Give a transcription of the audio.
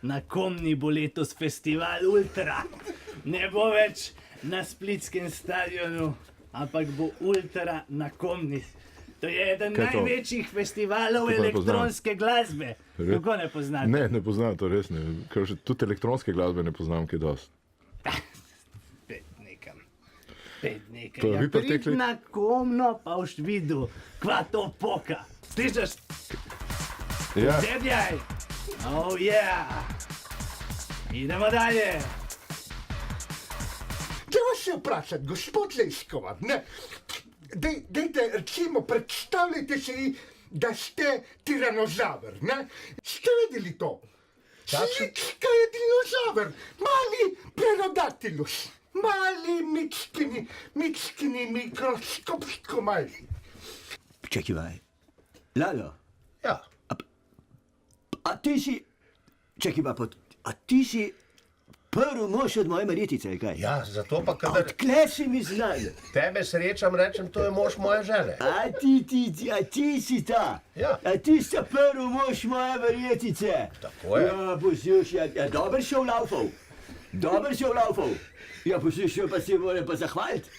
Na Komni bo letos festival Ultra. Ne bo več na splitskem stadionu, ampak bo Ultra na Komni. To je eden Kaj to? največjih festivalov To pa ne elektronske glasbe. Res? Kako ne poznate? Ne poznam to res ne. Ker še tudi elektronske glasbe ne poznam kaj dosti. Spet nekam. Spet nekaj. To Ja, vi pa prid tekli- na Komno pa boš videl, kva to poka. Slišiš? Ja, Debljaj! Oh yeah! Idemo dalje! Treba se vprašati, gospod Leskova, ne? Dajte, recimo, predstavljajte si, da ste tiranozaver, ne? Ste videli to? Slika je dinozaver, mali pterodaktilus, mali mičkini, mikroskopsko majhni. Čekaj, Lalo, Ja, a ti si, čekaj pa, a ti si prvi mož od moje Marjetice, kaj? Ja, zato pa kadar Odkle si mi znan? tebe srečam, rečem, to je mož moje žene. A ti si ta? Ja. A ti si prvi mož moje Marjetice? Tako je. Ja, poslušaj, ja, dober si vlaufal. Ja, poslušaj, pa si moram pa zahvaliti.